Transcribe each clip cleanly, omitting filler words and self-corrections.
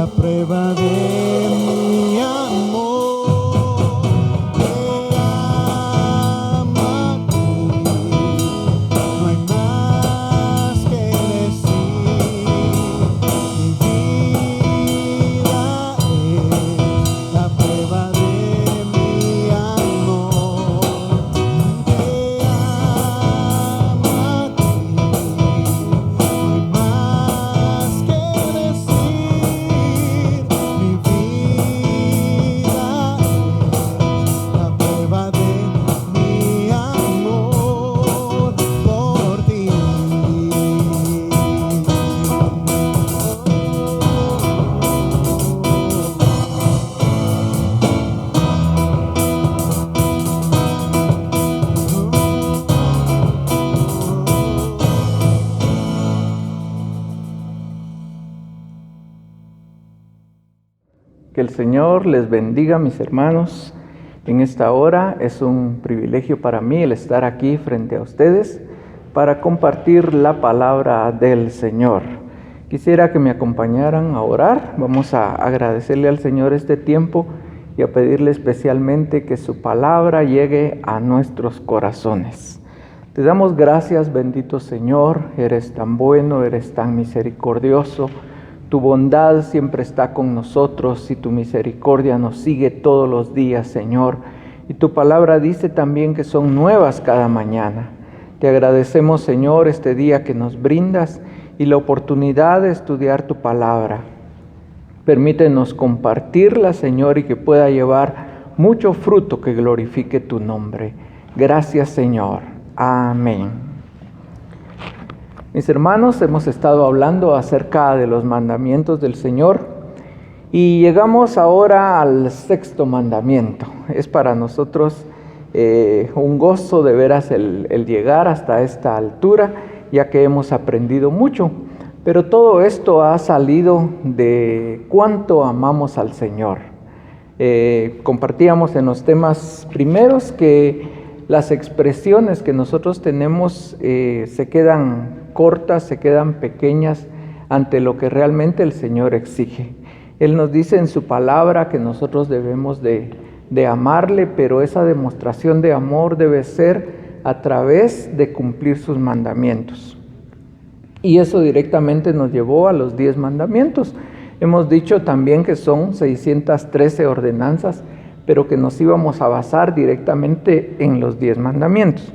la prueba de mi amor, te amo a ti, no hay más que decir, mi vida es la prueba de mi amor, te amo a ti, no hay más que decir, mi vida es la prueba de mi amor por ti. Que el Señor les bendiga, mis hermanos. En esta hora es un privilegio para mí el estar aquí frente a ustedes para compartir la palabra del Señor. Quisiera que me acompañaran a orar. Vamos a agradecerle al Señor este tiempo y a pedirle especialmente que su palabra llegue a nuestros corazones. Te damos gracias, bendito Señor. Eres tan bueno, eres tan misericordioso. Tu bondad siempre está con nosotros y tu misericordia nos sigue todos los días, Señor. Y tu palabra dice también que son nuevas cada mañana. Te agradecemos, Señor, este día que nos brindas y la oportunidad de estudiar tu palabra. Permítenos compartirla, Señor, y que pueda llevar mucho fruto que glorifique tu nombre. Gracias, Señor. Amén. Mis hermanos, hemos estado hablando acerca de los mandamientos del Señor y llegamos ahora al sexto mandamiento. Es para nosotros un gozo de veras el llegar hasta esta altura, ya que hemos aprendido mucho. Pero todo esto ha salido de cuánto amamos al Señor. Compartíamos en los temas primeros que las expresiones que nosotros tenemos se quedan cortas, se quedan pequeñas ante lo que realmente el Señor exige. Él nos dice en su palabra que nosotros debemos de amarle, pero esa demostración de amor debe ser a través de cumplir sus mandamientos. Y eso directamente nos llevó a los 10 mandamientos. Hemos dicho también que son 613 ordenanzas, pero que nos íbamos a basar directamente en los 10 mandamientos.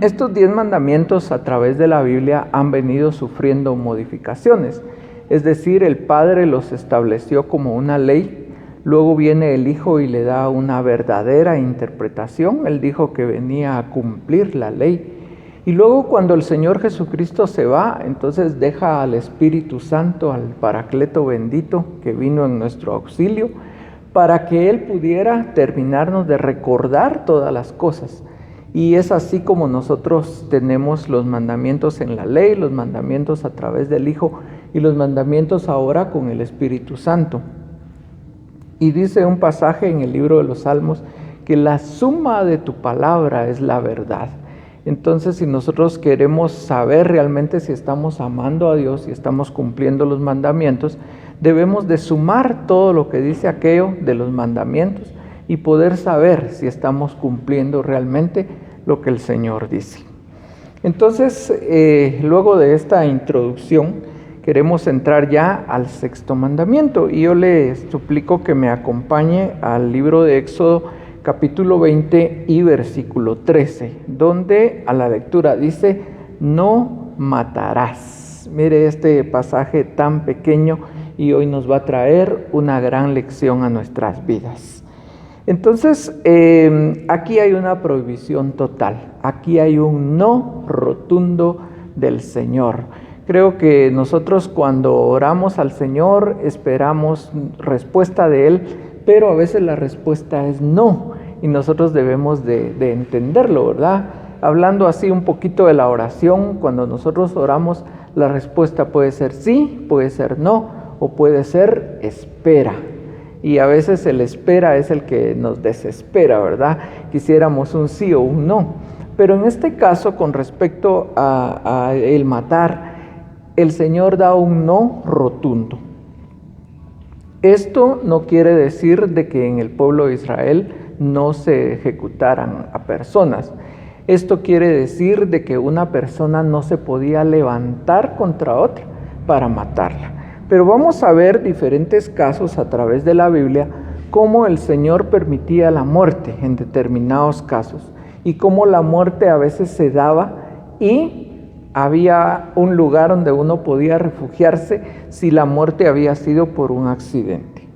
Estos 10 mandamientos a través de la Biblia han venido sufriendo modificaciones, es decir, el Padre los estableció como una ley, luego viene el Hijo y le da una verdadera interpretación. Él dijo que venía a cumplir la ley, y luego cuando el Señor Jesucristo se va, entonces deja al Espíritu Santo, al Paracleto bendito que vino en nuestro auxilio, para que Él pudiera terminarnos de recordar todas las cosas. Y es así como nosotros tenemos los mandamientos en la ley, los mandamientos a través del Hijo y los mandamientos ahora con el Espíritu Santo. Y dice un pasaje en el libro de los Salmos que la suma de tu palabra es la verdad. Entonces, si nosotros queremos saber realmente si estamos amando a Dios, si estamos cumpliendo los mandamientos, debemos de sumar todo lo que dice aquello de los mandamientos y poder saber si estamos cumpliendo realmente lo que el Señor dice. Entonces, luego de esta introducción, queremos entrar ya al sexto mandamiento, y yo les suplico que me acompañe al libro de Éxodo, capítulo 20 y versículo 13, donde a la lectura dice, no matarás. Mire este pasaje tan pequeño y hoy nos va a traer una gran lección a nuestras vidas. Entonces, aquí hay una prohibición total, aquí hay un no rotundo del Señor. Creo que nosotros cuando oramos al Señor esperamos respuesta de Él, pero a veces la respuesta es no, y nosotros debemos de entenderlo, ¿verdad? Hablando así un poquito de la oración, cuando nosotros oramos, la respuesta puede ser sí, puede ser no, o puede ser espera. Y a veces el espera es el que nos desespera, ¿verdad? Quisiéramos un sí o un no. Pero en este caso, con respecto a el matar, el Señor da un no rotundo. Esto no quiere decir de que en el pueblo de Israel no se ejecutaran a personas. Esto quiere decir de que una persona no se podía levantar contra otra para matarla. Pero vamos a ver diferentes casos a través de la Biblia, cómo el Señor permitía la muerte en determinados casos y cómo la muerte a veces se daba y había un lugar donde uno podía refugiarse si la muerte había sido por un accidente.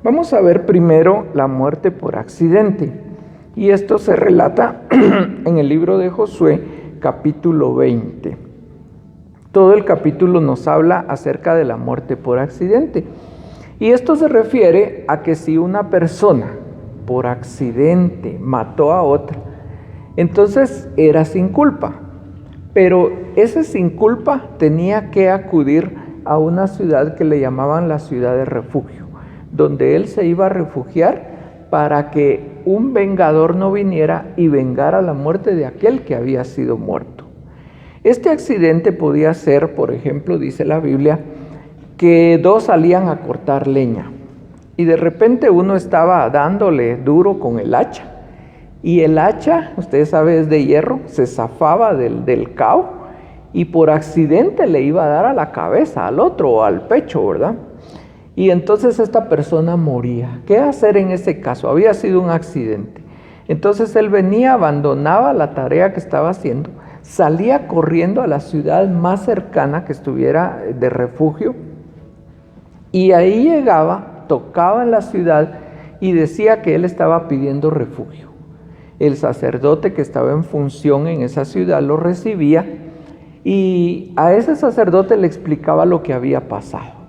Vamos a ver primero la muerte por accidente. Y esto se relata en el libro de Josué, capítulo 20. Todo el capítulo nos habla acerca de la muerte por accidente. Y esto se refiere a que si una persona por accidente mató a otra, entonces era sin culpa. Pero ese sin culpa tenía que acudir a una ciudad que le llamaban la ciudad de refugio, donde él se iba a refugiar para que un vengador no viniera y vengara la muerte de aquel que había sido muerto. Este accidente podía ser, por ejemplo, dice la Biblia, que dos salían a cortar leña y de repente uno estaba dándole duro con el hacha y el hacha, ustedes saben, es de hierro, se zafaba del cabo y por accidente le iba a dar a la cabeza al otro o al pecho, ¿verdad? Y entonces esta persona moría. ¿Qué hacer en ese caso? Había sido un accidente. Entonces él venía, abandonaba la tarea que estaba haciendo, salía corriendo a la ciudad más cercana que estuviera de refugio y ahí llegaba, tocaba en la ciudad y decía que él estaba pidiendo refugio. El sacerdote que estaba en función en esa ciudad lo recibía y a ese sacerdote le explicaba lo que había pasado.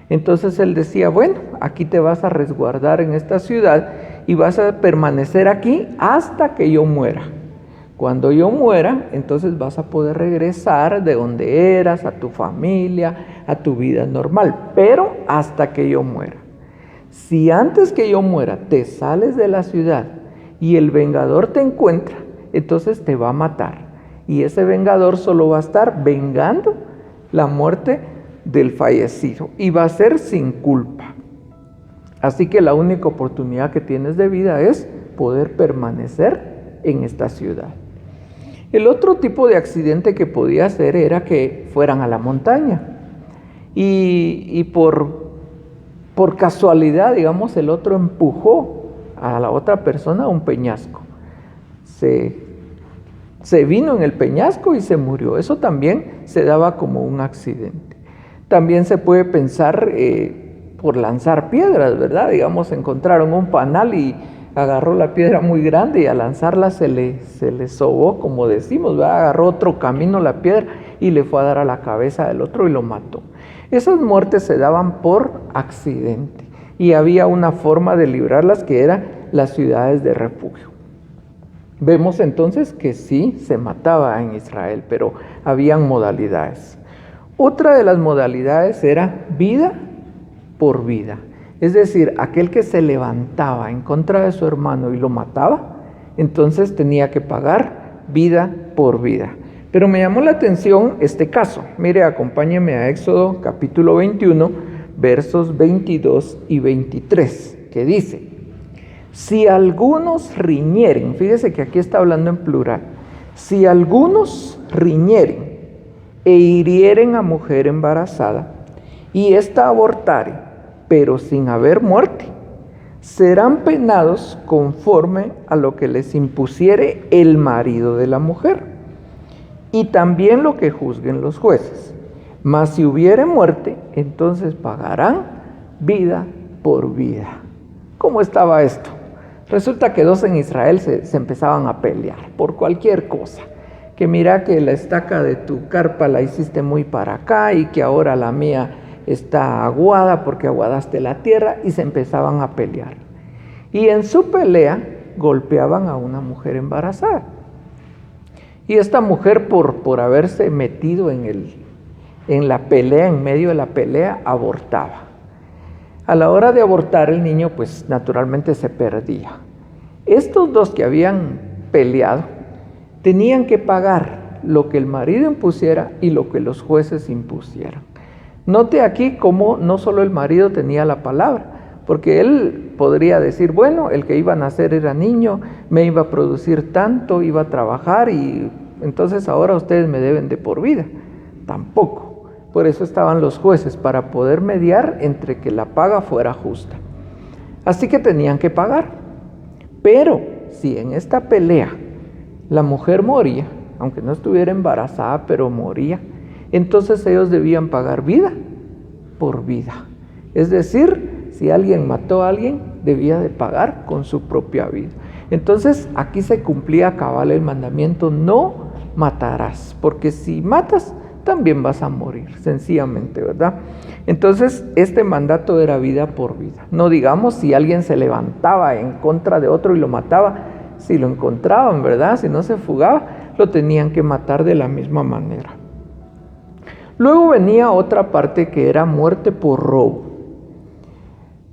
Entonces él decía, bueno, aquí te vas a resguardar en esta ciudad y vas a permanecer aquí hasta que yo muera. Cuando yo muera, entonces vas a poder regresar de donde eras, a tu familia, a tu vida normal, pero hasta que yo muera. Si antes que yo muera te sales de la ciudad y el vengador te encuentra, entonces te va a matar. Y ese vengador solo va a estar vengando la muerte del fallecido y va a ser sin culpa. Así que la única oportunidad que tienes de vida es poder permanecer en esta ciudad. El otro tipo de accidente que podía ser era que fueran a la montaña y por casualidad, digamos, el otro empujó a la otra persona a un peñasco. Se vino en el peñasco y se murió. Eso también se daba como un accidente. También se puede pensar por lanzar piedras, ¿verdad? Digamos, encontraron un panal y agarró la piedra muy grande y al lanzarla se le sobó, como decimos, ¿verdad? Agarró otro camino la piedra y le fue a dar a la cabeza del otro y lo mató. Esas muertes se daban por accidente y había una forma de librarlas que eran las ciudades de refugio. Vemos entonces que sí se mataba en Israel, pero habían modalidades. Otra de las modalidades era vida por vida. Es decir, aquel que se levantaba en contra de su hermano y lo mataba, entonces tenía que pagar vida por vida. Pero me llamó la atención este caso. Mire, acompáñeme a Éxodo capítulo 21, versos 22 y 23, que dice: si algunos riñeren, fíjese que aquí está hablando en plural, si algunos riñeren e hirieren a mujer embarazada y ésta abortare, pero sin haber muerte, serán penados conforme a lo que les impusiere el marido de la mujer, y también lo que juzguen los jueces. Mas si hubiere muerte, entonces pagarán vida por vida. ¿Cómo estaba esto? Resulta que dos en Israel se empezaban a pelear por cualquier cosa. Que mira que la estaca de tu carpa la hiciste muy para acá y que ahora la mía está aguada porque aguadaste la tierra, y se empezaban a pelear. Y en su pelea golpeaban a una mujer embarazada. Y esta mujer por haberse metido en la pelea, en medio de la pelea, abortaba. A la hora de abortar el niño, pues naturalmente se perdía. Estos dos que habían peleado tenían que pagar lo que el marido impusiera y lo que los jueces impusieran. Note aquí cómo no solo el marido tenía la palabra, porque él podría decir, bueno, el que iba a nacer era niño, me iba a producir tanto, iba a trabajar y entonces ahora ustedes me deben de por vida. Tampoco. Por eso estaban los jueces, para poder mediar entre que la paga fuera justa. Así que tenían que pagar. Pero si en esta pelea la mujer moría, aunque no estuviera embarazada, pero moría, entonces ellos debían pagar vida por vida. Es decir, si alguien mató a alguien, debía de pagar con su propia vida. Entonces aquí se cumplía cabal el mandamiento, no matarás, porque si matas, también vas a morir, sencillamente, ¿verdad? Entonces este mandato era vida por vida. No digamos si alguien se levantaba en contra de otro y lo mataba, si lo encontraban, ¿verdad? Si no se fugaba, lo tenían que matar de la misma manera. Luego venía otra parte que era muerte por robo.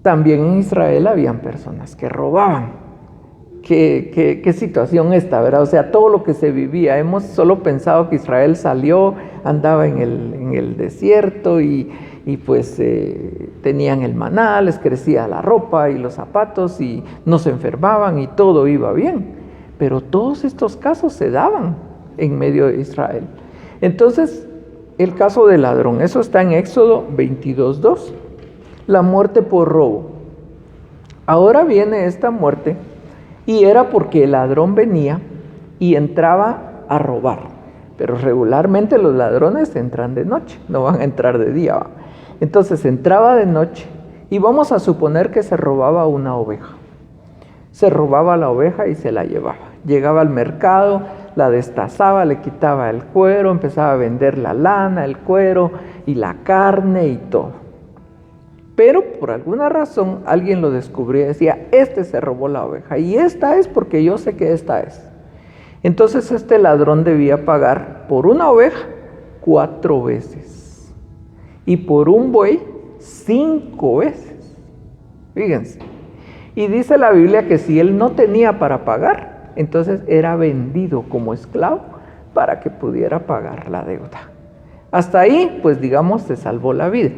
También en Israel habían personas que robaban. ¿Qué situación esta, verdad? O sea, todo lo que se vivía. Hemos solo pensado que Israel salió, andaba en el desierto y pues tenían el maná, les crecía la ropa y los zapatos y no se enfermaban y todo iba bien. Pero todos estos casos se daban en medio de Israel. Entonces, el caso del ladrón, eso está en Éxodo 22:2. La muerte por robo. Ahora viene esta muerte y era porque el ladrón venía y entraba a robar. Pero regularmente los ladrones entran de noche, no van a entrar de día. Entonces entraba de noche y vamos a suponer que se robaba una oveja. Se robaba la oveja y se la llevaba. Llegaba al mercado, la destazaba, le quitaba el cuero, empezaba a vender la lana, el cuero y la carne y todo. Pero por alguna razón alguien lo descubrió y decía, este se robó la oveja y esta es porque yo sé que esta es. Entonces este ladrón debía pagar por una oveja 4 veces y por un buey 5 veces. Fíjense. Y dice la Biblia que si él no tenía para pagar, entonces era vendido como esclavo para que pudiera pagar la deuda. Hasta ahí, pues digamos, se salvó la vida.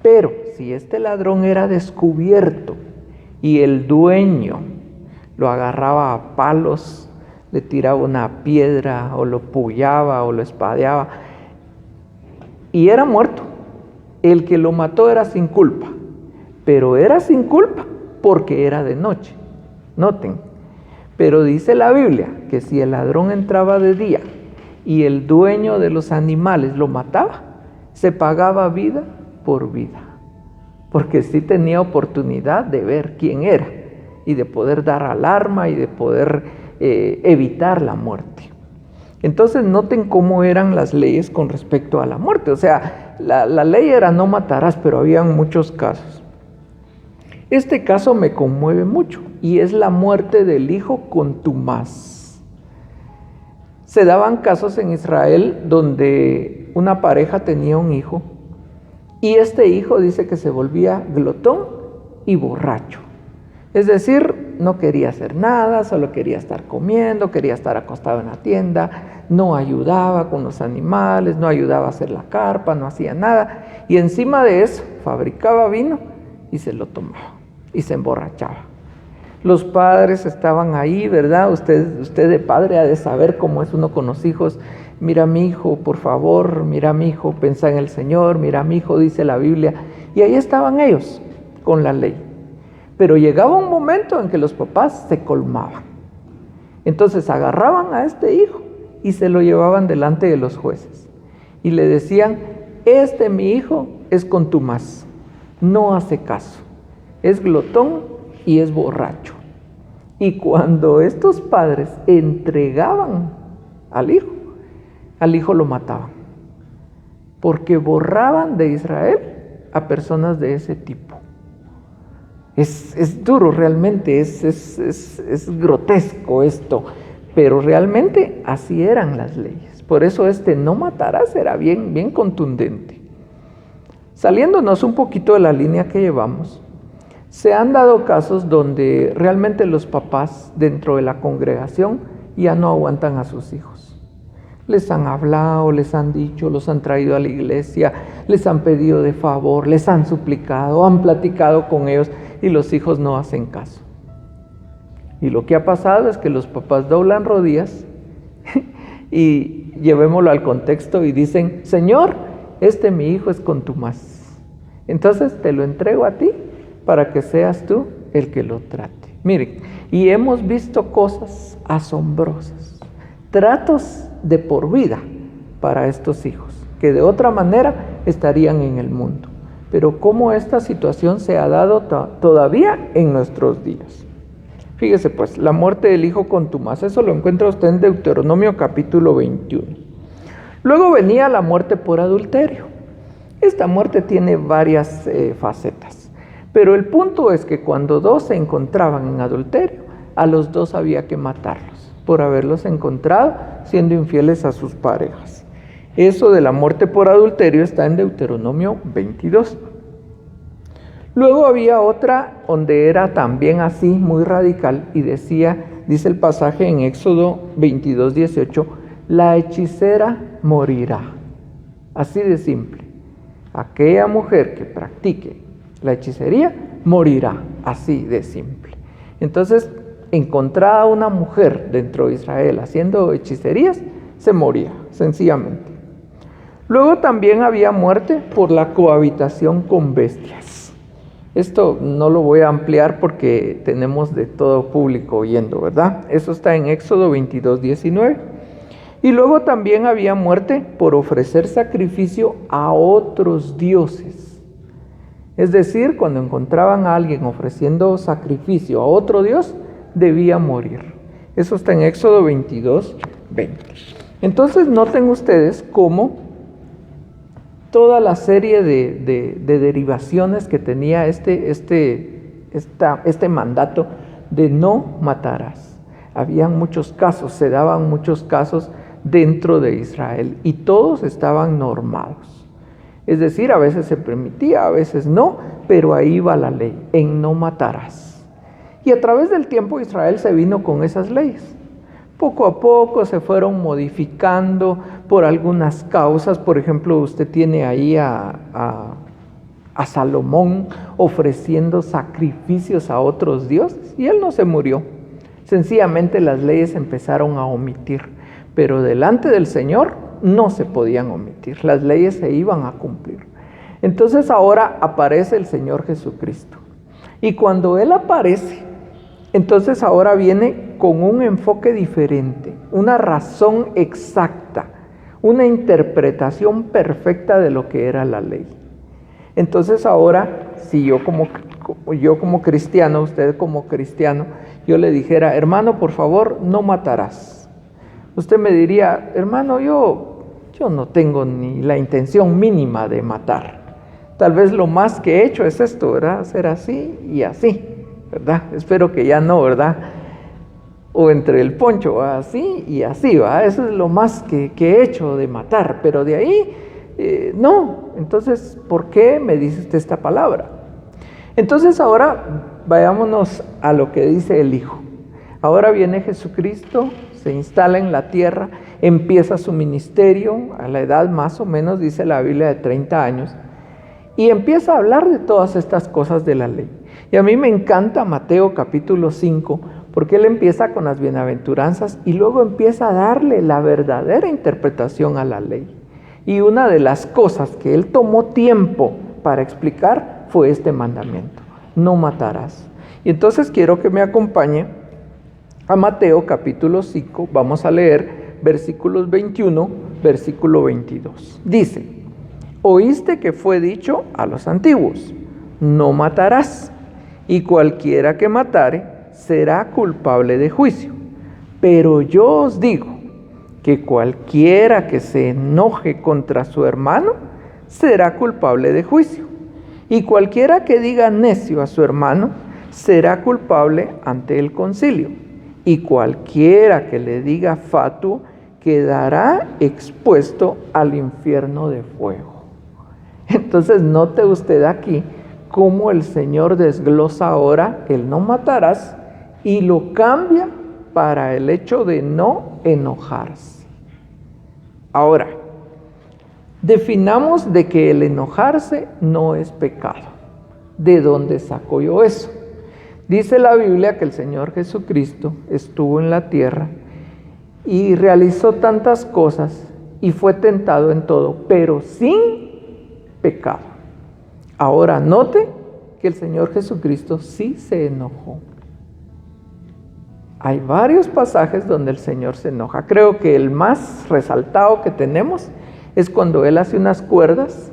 Pero si este ladrón era descubierto y el dueño lo agarraba a palos, le tiraba una piedra o lo pullaba o lo espadeaba y era muerto, el que lo mató era sin culpa, pero era sin culpa porque era de noche. Noten, pero dice la Biblia que si el ladrón entraba de día y el dueño de los animales lo mataba, se pagaba vida por vida, porque sí tenía oportunidad de ver quién era y de poder dar alarma y de poder evitar la muerte. Entonces noten cómo eran las leyes con respecto a la muerte. O sea, la ley era no matarás, pero habían muchos casos. Este caso me conmueve mucho y es la muerte del hijo contumaz. Se daban casos en Israel donde una pareja tenía un hijo y este hijo dice que se volvía glotón y borracho. Es decir, no quería hacer nada, solo quería estar comiendo, quería estar acostado en la tienda, no ayudaba con los animales, no ayudaba a hacer la carpa, no hacía nada. Y encima de eso, fabricaba vino y se lo tomaba y se emborrachaba. Los padres estaban ahí, ¿verdad? Usted de padre ha de saber cómo es uno con los hijos. Mira mi hijo, por favor, mira mi hijo, pensá en el Señor, mira mi hijo, dice la Biblia. Y ahí estaban ellos con la ley. Pero llegaba un momento en que los papás se colmaban. Entonces agarraban a este hijo y se lo llevaban delante de los jueces. Y le decían, mi hijo es contumaz, no hace caso, es glotón y es borracho. Y cuando estos padres entregaban al hijo lo mataban, porque borraban de Israel a personas de ese tipo. Es duro realmente, es grotesco esto, pero realmente así eran las leyes. Por eso no matarás era bien contundente. Saliéndonos un poquito de la línea que llevamos, se han dado casos donde realmente los papás dentro de la congregación ya no aguantan a sus hijos. Les han hablado, les han dicho, los han traído a la iglesia, les han pedido de favor, les han suplicado, han platicado con ellos y los hijos no hacen caso. Y lo que ha pasado es que los papás doblan rodillas y llevémoslo al contexto y dicen, Señor, mi hijo es contumaz. Entonces te lo entrego a ti para que seas tú el que lo trate. Miren, y hemos visto cosas asombrosas, tratos de por vida para estos hijos, que de otra manera estarían en el mundo. Pero cómo esta situación se ha dado todavía en nuestros días. Fíjese pues, la muerte del hijo contumaz, eso lo encuentra usted en Deuteronomio capítulo 21. Luego venía la muerte por adulterio. Esta muerte tiene varias facetas, pero el punto es que cuando dos se encontraban en adulterio, a los dos había que matarlos, por haberlos encontrado siendo infieles a sus parejas. Eso de la muerte por adulterio está en Deuteronomio 22. Luego había otra donde era también así, muy radical, y dice el pasaje en Éxodo 22, 18, la hechicera morirá. Así de simple. Aquella mujer que practique la hechicería morirá, así de simple. Entonces, encontrada una mujer dentro de Israel haciendo hechicerías, se moría, sencillamente. Luego también había muerte por la cohabitación con bestias. Esto no lo voy a ampliar porque tenemos de todo público oyendo, ¿verdad? Eso está en Éxodo 22, 19. Y luego también había muerte por ofrecer sacrificio a otros dioses. Es decir, cuando encontraban a alguien ofreciendo sacrificio a otro dios, debía morir. Eso está en Éxodo 22, 20. Entonces noten ustedes cómo toda la serie de derivaciones que tenía este mandato de no matarás. Habían muchos casos, se daban muchos casos dentro de Israel y todos estaban normados. Es decir, a veces se permitía, a veces no, pero ahí va la ley, en no matarás. Y a través del tiempo Israel se vino con esas leyes. Poco a poco se fueron modificando por algunas causas. Por ejemplo, usted tiene ahí a Salomón ofreciendo sacrificios a otros dioses y él no se murió. Sencillamente las leyes empezaron a omitir, pero delante del Señor no se podían omitir, las leyes se iban a cumplir. Entonces ahora aparece el Señor Jesucristo. Y cuando Él aparece, entonces ahora viene con un enfoque diferente, una razón exacta, una interpretación perfecta de lo que era la ley. Entonces ahora, si yo como cristiano, usted como cristiano, yo le dijera, hermano, por favor, no matarás. Usted me diría, hermano, yo no tengo ni la intención mínima de matar. Tal vez lo más que he hecho es esto, ¿verdad? Hacer así y así, ¿verdad? Espero que ya no, ¿verdad? O entre el poncho, así y así, ¿va? Eso es lo más que he hecho de matar, pero de ahí, no. Entonces, ¿por qué me dice usted esta palabra? Entonces ahora vayámonos a lo que dice el Hijo. Ahora viene Jesucristo, se instala en la tierra, empieza su ministerio a la edad más o menos, dice la Biblia, de 30 años, y empieza a hablar de todas estas cosas de la ley. Y a mí me encanta Mateo capítulo 5, porque él empieza con las bienaventuranzas y luego empieza a darle la verdadera interpretación a la ley. Y una de las cosas que él tomó tiempo para explicar fue este mandamiento: no matarás. Y entonces quiero que me acompañe a Mateo capítulo 5, vamos a leer versículos 21, versículo 22. Dice: oíste que fue dicho a los antiguos, no matarás, y cualquiera que matare será culpable de juicio. Pero yo os digo que cualquiera que se enoje contra su hermano será culpable de juicio. Y cualquiera que diga necio a su hermano será culpable ante el concilio. Y cualquiera que le diga fatuo quedará expuesto al infierno de fuego. Entonces note usted aquí cómo el Señor desglosa ahora el no matarás y lo cambia para el hecho de no enojarse. Ahora, definamos de que el enojarse no es pecado. ¿De dónde saco yo eso? Dice la Biblia que el Señor Jesucristo estuvo en la tierra y realizó tantas cosas y fue tentado en todo, pero sin pecado. Ahora note que el Señor Jesucristo sí se enojó. Hay varios pasajes donde el Señor se enoja. Creo que el más resaltado que tenemos es cuando Él hace unas cuerdas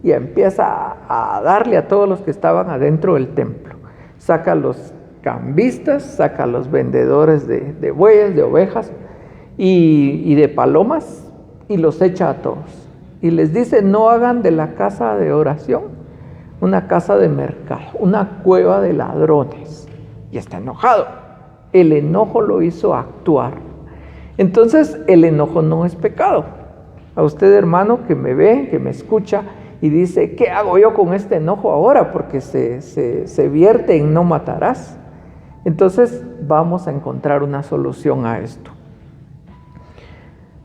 y empieza a darle a todos los que estaban adentro del templo. Saca a los cambistas, saca a los vendedores de bueyes, de ovejas y de palomas, y los echa a todos. Y les dice: no hagan de la casa de oración una casa de mercado, una cueva de ladrones. Y está enojado. El enojo lo hizo actuar. Entonces, el enojo no es pecado. A usted, hermano, que me ve, que me escucha y dice: ¿qué hago yo con este enojo ahora? Porque se vierte en no matarás. Entonces, vamos a encontrar una solución a esto.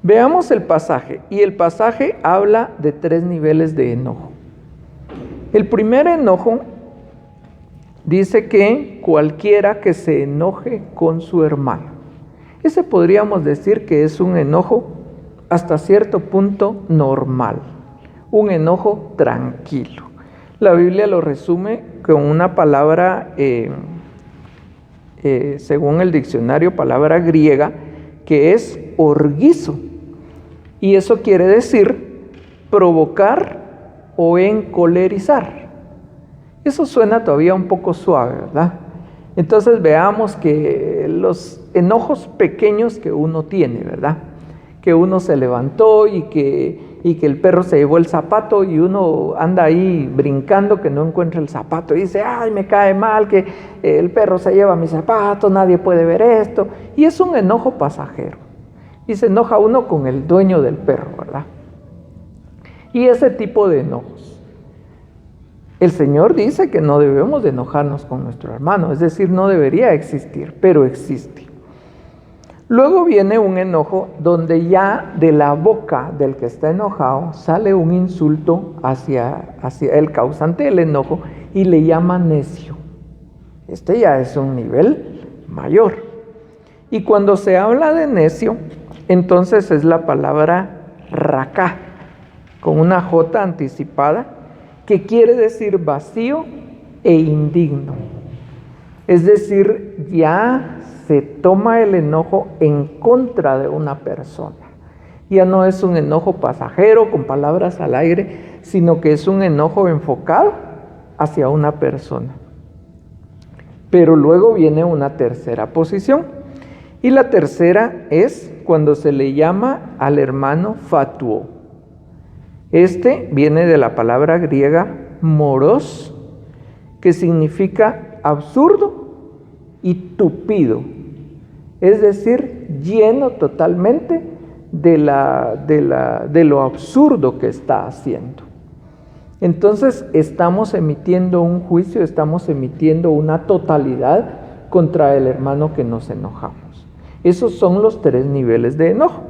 Veamos el pasaje, y el pasaje habla de 3 niveles de enojo. El primer enojo dice que cualquiera que se enoje con su hermano. Ese podríamos decir que es un enojo hasta cierto punto normal, un enojo tranquilo. La Biblia lo resume con una palabra, según el diccionario, palabra griega, que es orgizo. Y eso quiere decir provocar o encolerizar. Eso suena todavía un poco suave, ¿verdad? Entonces veamos que los enojos pequeños que uno tiene, ¿verdad? Que uno se levantó y que el perro se llevó el zapato y uno anda ahí brincando que no encuentra el zapato y dice: ay, me cae mal que el perro se lleva mi zapato, nadie puede ver esto. Y es un enojo pasajero. Y se enoja uno con el dueño del perro, ¿verdad? Y ese tipo de enojos. El Señor dice que no debemos de enojarnos con nuestro hermano, es decir, no debería existir, pero existe. Luego viene un enojo donde ya de la boca del que está enojado sale un insulto hacia el causante del enojo y le llama necio. Este ya es un nivel mayor. Y cuando se habla de necio, entonces es la palabra raká, con una J anticipada, que quiere decir vacío e indigno. Es decir, ya se toma el enojo en contra de una persona. Ya no es un enojo pasajero con palabras al aire, sino que es un enojo enfocado hacia una persona. Pero luego viene una tercera posición. Y la tercera es cuando se le llama al hermano fatuo. Este viene de la palabra griega moros, que significa absurdo y tupido. Es decir, lleno totalmente de lo absurdo que está haciendo. Entonces estamos emitiendo un juicio, estamos emitiendo una totalidad contra el hermano que nos enojamos. Esos son los 3 niveles de enojo.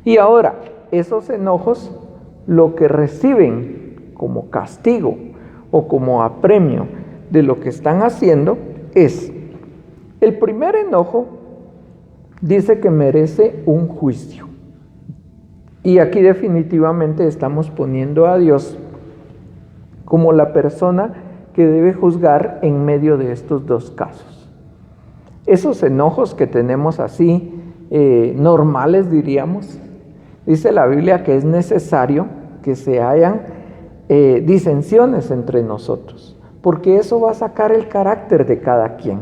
Y ahora, esos enojos, lo que reciben como castigo o como apremio de lo que están haciendo es: el primer enojo dice que merece un juicio. Y aquí definitivamente estamos poniendo a Dios como la persona que debe juzgar en medio de estos 2 casos. Esos enojos que tenemos así, normales diríamos, dice la Biblia que es necesario que se hayan disensiones entre nosotros, porque eso va a sacar el carácter de cada quien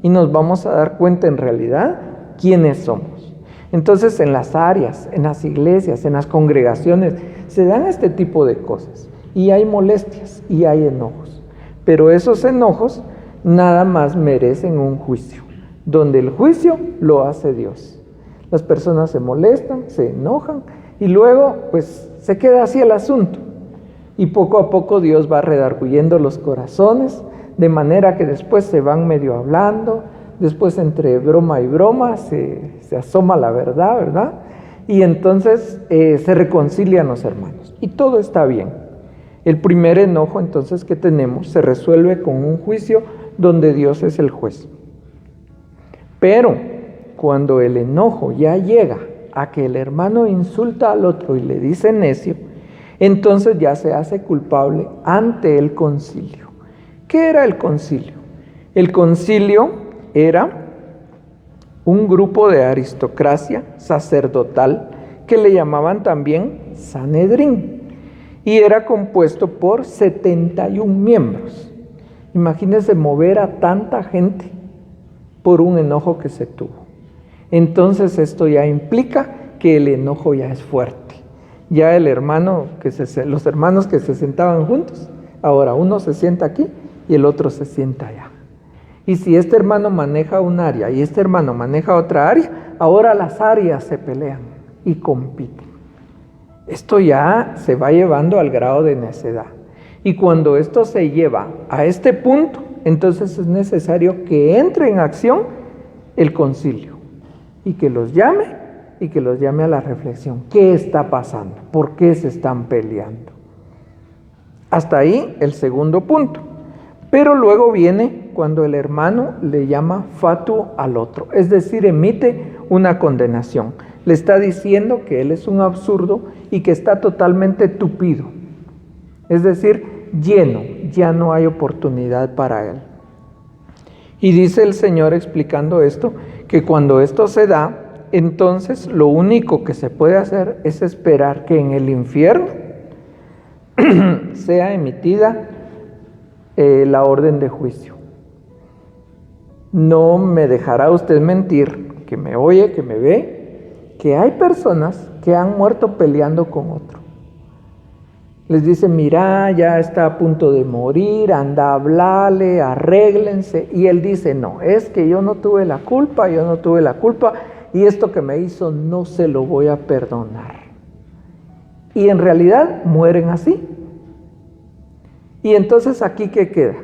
y nos vamos a dar cuenta en realidad quiénes somos. Entonces, en las áreas, en las iglesias, en las congregaciones, se dan este tipo de cosas y hay molestias y hay enojos, pero esos enojos nada más merecen un juicio, donde el juicio lo hace Dios. Las personas se molestan, se enojan y luego pues se queda así el asunto. Y poco a poco Dios va redarguyendo los corazones, de manera que después se van medio hablando, después entre broma y broma se asoma la verdad, ¿verdad? Y entonces se reconcilian los hermanos y todo está bien. El primer enojo entonces que tenemos se resuelve con un juicio donde Dios es el juez. Pero cuando el enojo ya llega a que el hermano insulta al otro y le dice necio, entonces ya se hace culpable ante el concilio. ¿Qué era el concilio? El concilio era un grupo de aristocracia sacerdotal que le llamaban también Sanedrín y era compuesto por 71 miembros. Imagínense mover a tanta gente por un enojo que se tuvo. Entonces esto ya implica que el enojo ya es fuerte. Ya el hermano los hermanos que se sentaban juntos, ahora uno se sienta aquí y el otro se sienta allá. Y si este hermano maneja un área y este hermano maneja otra área, ahora las áreas se pelean y compiten. Esto ya se va llevando al grado de necedad. Y cuando esto se lleva a este punto, entonces es necesario que entre en acción el concilio y que los llame a la reflexión. ¿Qué está pasando? ¿Por qué se están peleando? Hasta ahí el segundo punto. Pero luego viene cuando el hermano le llama fatuo al otro, es decir, emite una condenación. Le está diciendo que él es un absurdo y que está totalmente tupido. Es decir, lleno, ya no hay oportunidad para él. Y dice el Señor explicando esto, que cuando esto se da, entonces lo único que se puede hacer es esperar que en el infierno sea emitida la orden de juicio. No me dejará usted mentir, que me oye, que me ve, que hay personas que han muerto peleando con otro. Les dice, mira, ya está a punto de morir, anda a hablarle, arréglense. Y él dice, no, es que yo no tuve la culpa, y esto que me hizo no se lo voy a perdonar. Y en realidad mueren así. Y entonces aquí ¿qué queda?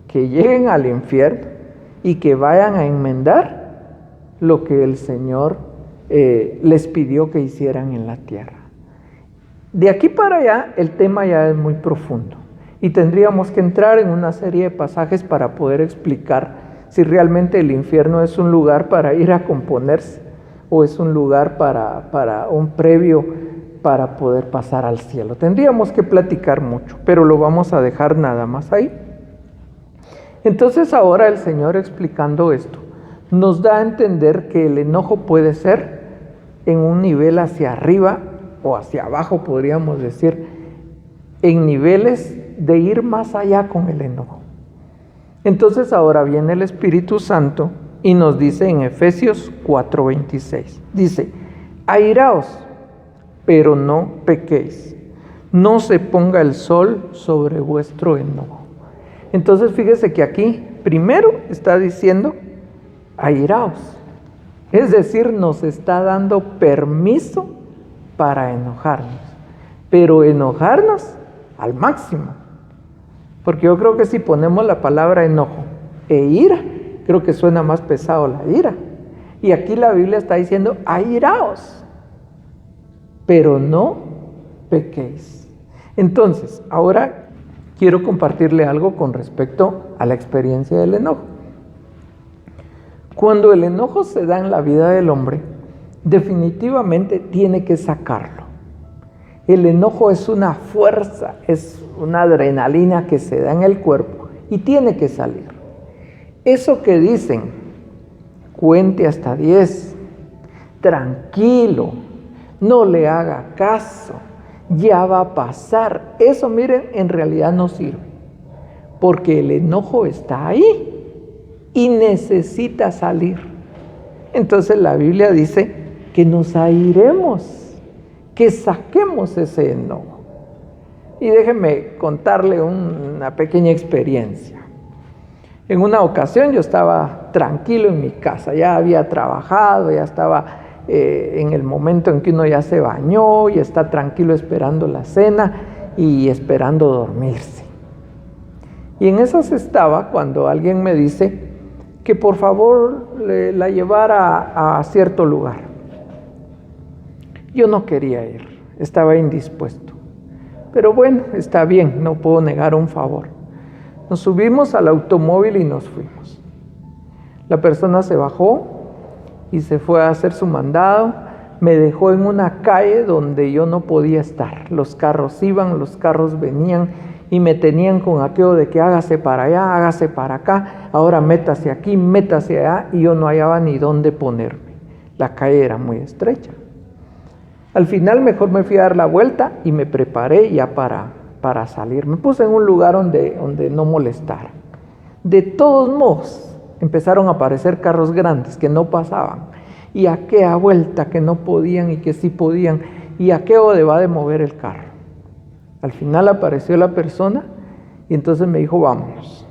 Que lleguen al infierno y que vayan a enmendar lo que el Señor les pidió que hicieran en la tierra. De aquí para allá el tema ya es muy profundo y tendríamos que entrar en una serie de pasajes para poder explicar si realmente el infierno es un lugar para ir a componerse o es un lugar para un previo para poder pasar al cielo. Tendríamos que platicar mucho, pero lo vamos a dejar nada más ahí. Entonces ahora el Señor, explicando esto, nos da a entender que el enojo puede ser en un nivel hacia arriba o hacia abajo, podríamos decir, en niveles de ir más allá con el enojo. Entonces ahora viene el Espíritu Santo y nos dice en Efesios 4:26, dice, airaos, pero no pequéis, no se ponga el sol sobre vuestro enojo. Entonces fíjese que aquí primero está diciendo, airaos, es decir, nos está dando permiso para enojarnos, pero enojarnos al máximo, porque yo creo que si ponemos la palabra enojo e ira, creo que suena más pesado la ira, y aquí la Biblia está diciendo, airaos, pero no pequéis. Entonces, ahora quiero compartirle algo con respecto a la experiencia del enojo. Cuando el enojo se da en la vida del hombre, definitivamente tiene que sacarlo. El enojo es una fuerza, es una adrenalina que se da en el cuerpo y tiene que salir. Eso que dicen, cuente hasta 10, tranquilo, no le haga caso, ya va a pasar. Eso, miren, en realidad no sirve, porque el enojo está ahí y necesita salir. Entonces la Biblia dice que nos airemos, que saquemos ese enojo. Y déjenme contarle una pequeña experiencia. En una ocasión yo estaba tranquilo en mi casa, ya había trabajado, ya estaba en el momento en que uno ya se bañó y está tranquilo esperando la cena y esperando dormirse. Y en esas estaba cuando alguien me dice que por favor la llevara a cierto lugar. Yo no quería ir, estaba indispuesto, pero bueno, está bien, no puedo negar un favor. Nos subimos al automóvil y nos fuimos. La persona se bajó y se fue a hacer su mandado. Me dejó en una calle donde yo no podía estar. Los carros iban, los carros venían y me tenían con aquello de que hágase para allá, hágase para acá, ahora métase aquí, métase allá, y yo no hallaba ni dónde ponerme. La calle era muy estrecha. Al final mejor me fui a dar la vuelta y me preparé ya para salir. Me puse en un lugar donde no molestara. De todos modos, empezaron a aparecer carros grandes que no pasaban. Y aquella vuelta que no podían y que sí podían. Y aquello de va de mover el carro. Al final apareció la persona y entonces me dijo, vámonos.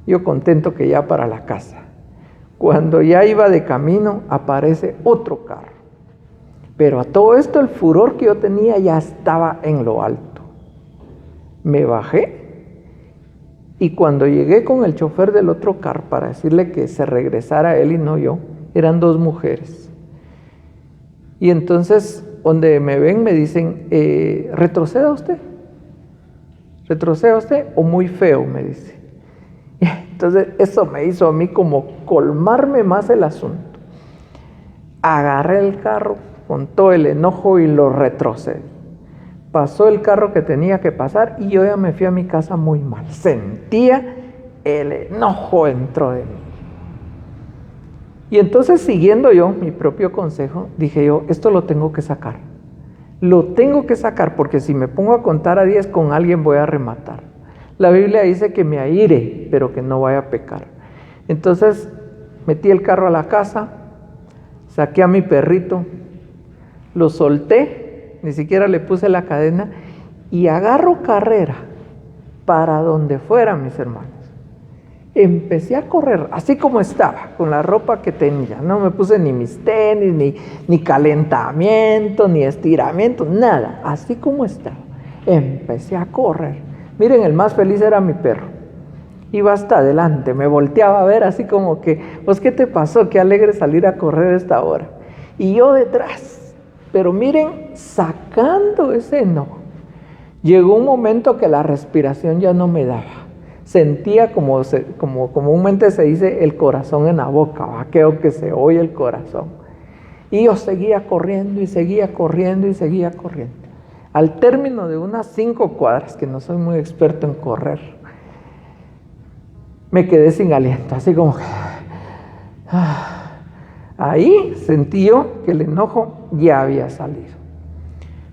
Yo contento que ya para la casa. Cuando ya iba de camino, aparece otro carro. Pero a todo esto el furor que yo tenía ya estaba en lo alto. Me bajé y cuando llegué con el chofer del otro carro para decirle que se regresara él y no yo, eran dos mujeres. Y entonces, donde me ven, me dicen, ¿retroceda usted o muy feo? Me dice. Y entonces eso me hizo a mí como colmarme más el asunto. Agarré el carro con todo el enojo y lo retrocedí. Pasó el carro que tenía que pasar y yo ya me fui a mi casa muy mal. Sentía el enojo dentro de mí. Y entonces, siguiendo yo mi propio consejo, dije yo, esto lo tengo que sacar. Lo tengo que sacar porque si me pongo a contar a 10 con alguien voy a rematar. La Biblia dice que me aire, pero que no vaya a pecar. Entonces, metí el carro a la casa, saqué a mi perrito, lo solté, ni siquiera le puse la cadena y agarro carrera para donde fuera, mis hermanos. Empecé a correr así como estaba, con la ropa que tenía. No me puse ni mis tenis, ni calentamiento, ni estiramiento, nada. Así como estaba. Empecé a correr. Miren, el más feliz era mi perro. Iba hasta adelante, me volteaba a ver así como que, pues, ¿qué te pasó? Qué alegre salir a correr a esta hora. Y yo detrás. Pero miren, sacando ese enojo. Llegó un momento que la respiración ya no me daba. Sentía como comúnmente se dice el corazón en la boca, aquello que se oye el corazón. Y yo seguía corriendo y seguía corriendo y seguía corriendo. Al término de unas 5 cuadras, que no soy muy experto en correr, me quedé sin aliento, así como que... Ahí sentí yo que el enojo ya había salido.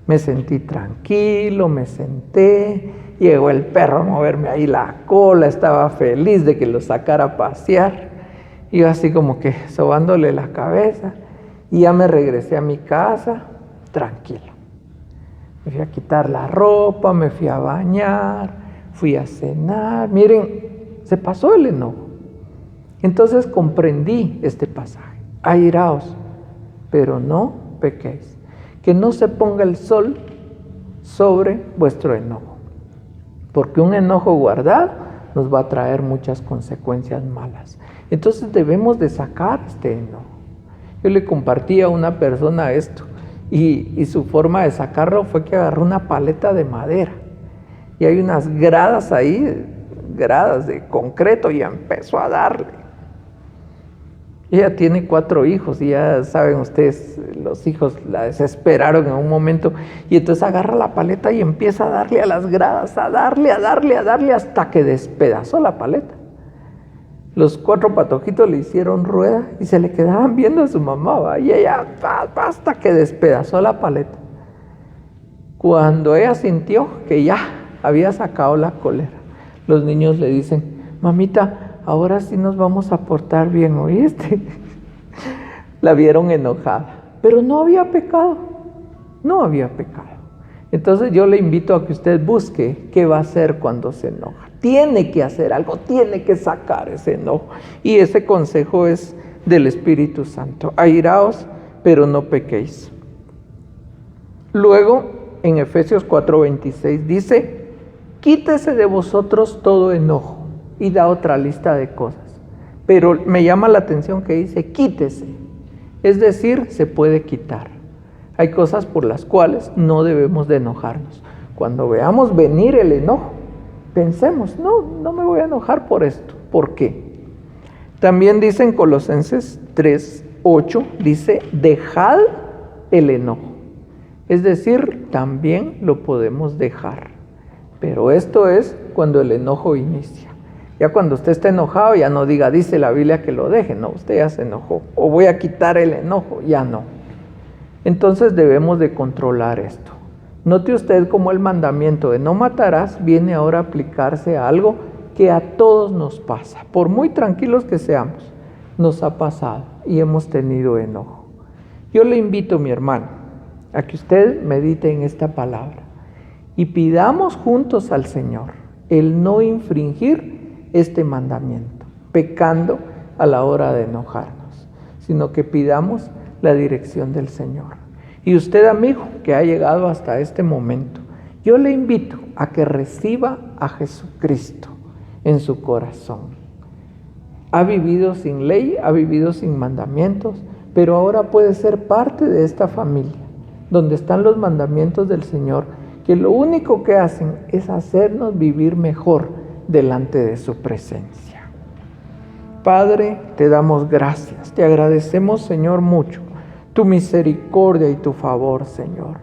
Me sentí tranquilo, me senté, llegó el perro a moverme ahí la cola, estaba feliz de que lo sacara a pasear. Yo así como que sobándole la cabeza y ya me regresé a mi casa tranquilo. Me fui a quitar la ropa, me fui a bañar, fui a cenar. Miren, se pasó el enojo. Entonces comprendí este pasaje. Airaos, pero no pequéis. Que no se ponga el sol sobre vuestro enojo, porque un enojo guardado nos va a traer muchas consecuencias malas. Entonces debemos de sacar este enojo. Yo le compartí a una persona esto y su forma de sacarlo fue que agarró una paleta de madera y hay unas gradas ahí, gradas de concreto, y empezó a darle. Ella tiene 4 hijos y ya saben ustedes, los hijos la desesperaron en un momento y entonces agarra la paleta y empieza a darle a las gradas, a darle hasta que despedazó la paleta. Los 4 patojitos le hicieron rueda y se le quedaban viendo a su mamá, y ella hasta que despedazó la paleta. Cuando ella sintió que ya había sacado la cólera, los niños le dicen, mamita, ahora sí nos vamos a portar bien, ¿oíste? La vieron enojada, pero no había pecado. Entonces yo le invito a que usted busque qué va a hacer cuando se enoja. Tiene que hacer algo, tiene que sacar ese enojo. Y ese consejo es del Espíritu Santo. Airaos, pero no pequéis. Luego, en Efesios 4:26 dice, quítese de vosotros todo enojo. Y da otra lista de cosas. Pero me llama la atención que dice, quítese. Es decir, se puede quitar. Hay cosas por las cuales no debemos de enojarnos. Cuando veamos venir el enojo, pensemos, no me voy a enojar por esto. ¿Por qué? También dice en Colosenses 3:8, dice, dejad el enojo. Es decir, también lo podemos dejar. Pero esto es cuando el enojo inicia. Ya cuando usted está enojado, ya no diga, dice la Biblia que lo deje. No, usted ya se enojó. O voy a quitar el enojo, ya no. Entonces debemos de controlar esto. Note usted cómo el mandamiento de no matarás viene ahora a aplicarse a algo que a todos nos pasa. Por muy tranquilos que seamos, nos ha pasado y hemos tenido enojo. Yo le invito, mi hermano, a que usted medite en esta palabra y pidamos juntos al Señor el no infringir este mandamiento, pecando a la hora de enojarnos, sino que pidamos la dirección del Señor. Y usted, amigo, que ha llegado hasta este momento, yo le invito a que reciba a Jesucristo en su corazón. Ha vivido sin ley, ha vivido sin mandamientos, pero ahora puede ser parte de esta familia, donde están los mandamientos del Señor, que lo único que hacen es hacernos vivir mejor delante de su presencia. Padre, te damos gracias, te agradecemos, Señor, mucho tu misericordia y tu favor, Señor.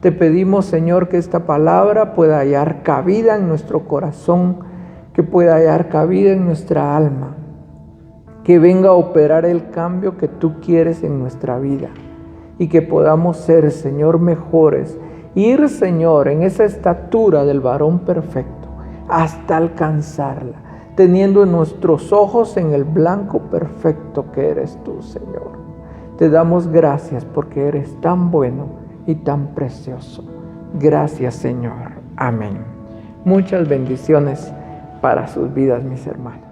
Te pedimos, Señor, que esta palabra pueda hallar cabida en nuestro corazón, que pueda hallar cabida en nuestra alma, que venga a operar el cambio que tú quieres en nuestra vida y que podamos ser, Señor, mejores, ir, Señor, en esa estatura del varón perfecto hasta alcanzarla, teniendo nuestros ojos en el blanco perfecto que eres tú, Señor. Te damos gracias porque eres tan bueno y tan precioso. Gracias, Señor. Amén. Muchas bendiciones para sus vidas, mis hermanos.